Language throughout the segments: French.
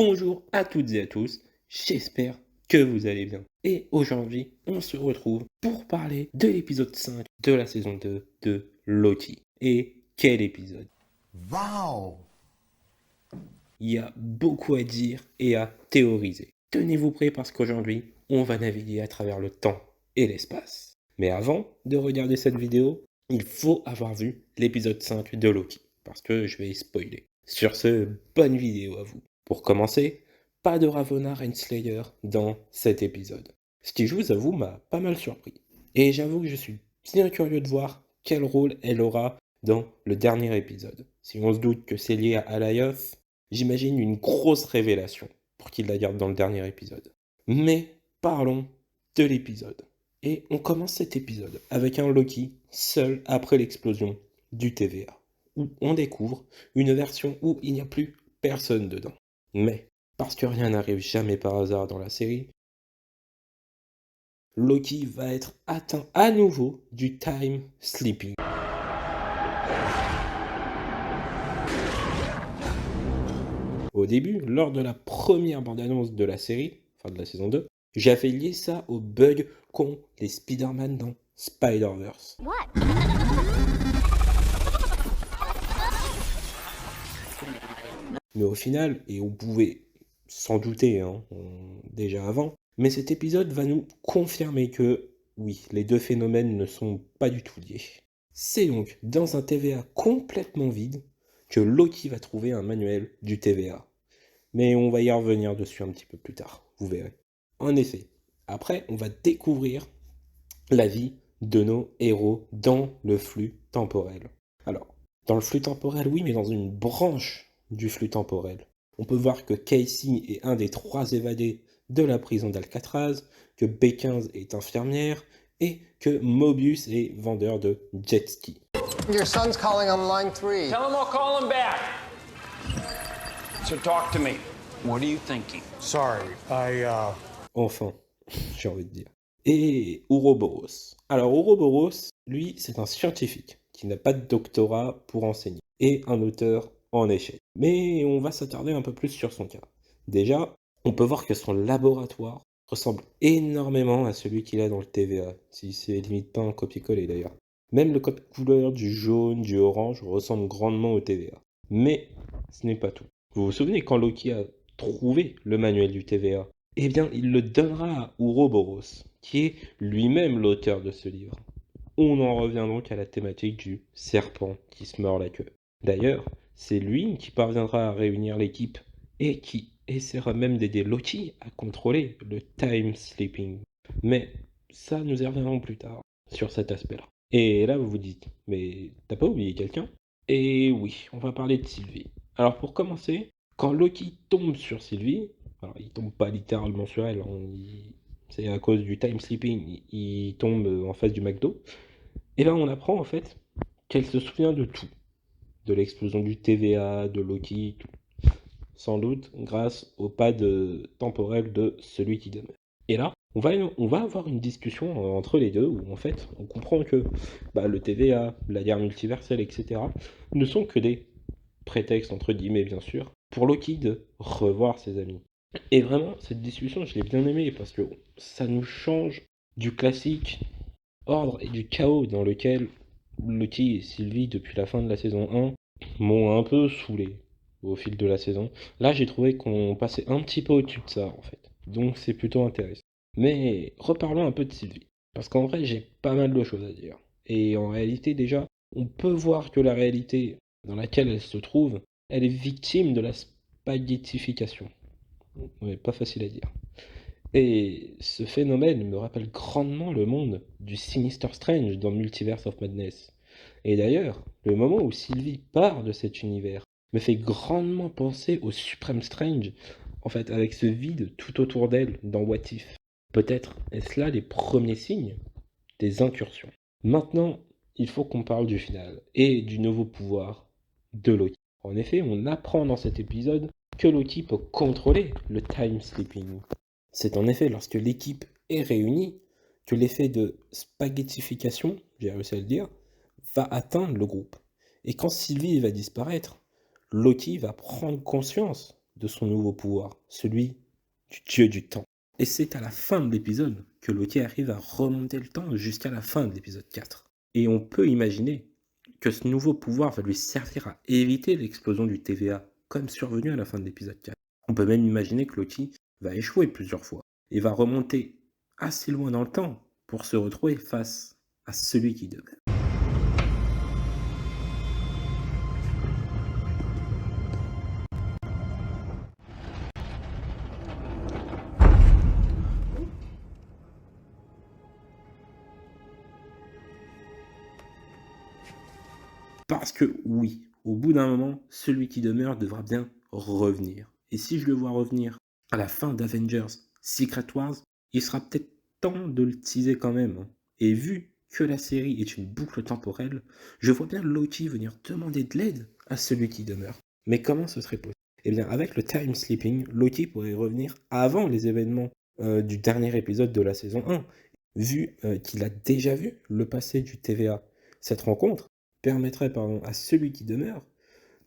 Bonjour à toutes et à tous, j'espère que vous allez bien. Et aujourd'hui, on se retrouve pour parler de l'épisode 5 de la saison 2 de Loki. Et quel épisode! Wow! Il y a beaucoup à dire et à théoriser. Tenez-vous prêts parce qu'aujourd'hui, on va naviguer à travers le temps et l'espace. Mais avant de regarder cette vidéo, il faut avoir vu l'épisode 5 de Loki, parce que je vais spoiler. Sur ce, bonne vidéo à vous. Pour commencer, pas de Ravonna Renslayer dans cet épisode. Ce qui, je vous avoue, m'a pas mal surpris. Et j'avoue que je suis bien curieux de voir quel rôle elle aura dans le dernier épisode. Si on se doute que c'est lié à Alayoth, j'imagine une grosse révélation pour qu'il la garde dans le dernier épisode. Mais parlons de l'épisode. Et on commence cet épisode avec un Loki seul après l'explosion du TVA, où on découvre une version où il n'y a plus personne dedans. Mais, parce que rien n'arrive jamais par hasard dans la série, Loki va être atteint à nouveau du time sleeping. Au début, lors de la première bande-annonce de la série, enfin de la saison 2, j'avais lié ça au bug qu'ont les Spider-Man dans Spider-Verse. What? Mais au final, et on pouvait s'en douter déjà avant, mais cet épisode va nous confirmer que, oui, les deux phénomènes ne sont pas du tout liés. C'est donc dans un TVA complètement vide que Loki va trouver un manuel du TVA. Mais on va y revenir dessus un petit peu plus tard, vous verrez. En effet, après, on va découvrir la vie de nos héros dans le flux temporel. Alors, dans le flux temporel, oui, mais dans une branche du flux temporel. On peut voir que Casey est un des 3 évadés de la prison d'Alcatraz, que B15 est infirmière, et que Mobius est vendeur de jet ski. Your son's calling on line 3. Tell him I'll call him back. So talk to me. What are you thinking? Sorry, Enfin, j'ai envie de dire. Et Ouroboros. Alors Ouroboros, lui, c'est un scientifique qui n'a pas de doctorat pour enseigner, et un auteur en échec. Mais on va s'attarder un peu plus sur son cas. Déjà, on peut voir que son laboratoire ressemble énormément à celui qu'il a dans le TVA, si c'est limite pas un copier-coller d'ailleurs. Même le code couleur du jaune, du orange ressemble grandement au TVA. Mais ce n'est pas tout. Vous vous souvenez quand Loki a trouvé le manuel du TVA? Eh bien, il le donnera à Ouroboros, qui est lui-même l'auteur de ce livre. On en revient donc à la thématique du serpent qui se mord la queue. D'ailleurs, c'est lui qui parviendra à réunir l'équipe et qui essaiera même d'aider Loki à contrôler le time sleeping. Mais ça, nous y reviendrons plus tard sur cet aspect-là. Et là, vous vous dites, mais t'as pas oublié quelqu'un? Et oui, on va parler de Sylvie. Alors pour commencer, quand Loki tombe sur Sylvie, alors il tombe pas littéralement sur elle, c'est à cause du time sleeping, il tombe en face du McDo, et là on apprend en fait qu'elle se souvient de tout, de l'explosion du TVA, de Loki, tout. Sans doute grâce au pad temporel de celui qui demeure. Et là, on va avoir une discussion entre les deux où en fait on comprend que le TVA, la guerre multiverselle, etc. ne sont que des prétextes entre guillemets bien sûr pour Loki de revoir ses amis. Et vraiment, cette discussion, je l'ai bien aimée parce que ça nous change du classique ordre et du chaos dans lequel Loki et Sylvie, depuis la fin de la saison 1, m'ont un peu saoulé au fil de la saison. Là, j'ai trouvé qu'on passait un petit peu au-dessus de ça, en fait. Donc, c'est plutôt intéressant. Mais reparlons un peu de Sylvie. Parce qu'en vrai, j'ai pas mal de choses à dire. Et en réalité, déjà, on peut voir que la réalité dans laquelle elle se trouve, elle est victime de la spaghettification. Ouais, pas facile à dire. Et ce phénomène me rappelle grandement le monde du Sinister Strange dans Multiverse of Madness. Et d'ailleurs, le moment où Sylvie part de cet univers me fait grandement penser au Supreme Strange, en fait, avec ce vide tout autour d'elle dans What If. Peut-être est-ce là les premiers signes des incursions. Maintenant, il faut qu'on parle du final et du nouveau pouvoir de Loki. En effet, on apprend dans cet épisode que Loki peut contrôler le time sleeping. C'est en effet lorsque l'équipe est réunie que l'effet de spaghettification, j'ai réussi à le dire, va atteindre le groupe. Et quand Sylvie va disparaître, Loki va prendre conscience de son nouveau pouvoir, celui du dieu du temps. Et c'est à la fin de l'épisode que Loki arrive à remonter le temps jusqu'à la fin de l'épisode 4. Et on peut imaginer que ce nouveau pouvoir va lui servir à éviter l'explosion du TVA, comme survenu à la fin de l'épisode 4. On peut même imaginer que Loki va échouer plusieurs fois et va remonter assez loin dans le temps pour se retrouver face à celui qui demeure. Parce que oui, au bout d'un moment, celui qui demeure devra bien revenir. Et si je le vois revenir à la fin d'Avengers Secret Wars, il sera peut-être temps de le teaser quand même, hein. Et vu que la série est une boucle temporelle, je vois bien Loki venir demander de l'aide à celui qui demeure. Mais comment ce serait possible? Eh bien, avec le time sleeping, Loki pourrait revenir avant les événements du dernier épisode de la saison 1, vu qu'il a déjà vu le passé du TVA. Cette rencontre permettrait à celui qui demeure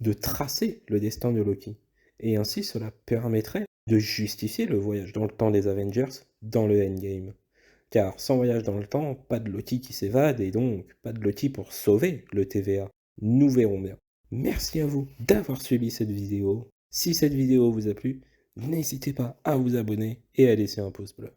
de tracer le destin de Loki. Et ainsi, cela permettrait de justifier le voyage dans le temps des Avengers dans le Endgame. Car sans voyage dans le temps, pas de Loki qui s'évade et donc pas de Loki pour sauver le TVA. Nous verrons bien. Merci à vous d'avoir suivi cette vidéo. Si cette vidéo vous a plu, n'hésitez pas à vous abonner et à laisser un pouce bleu.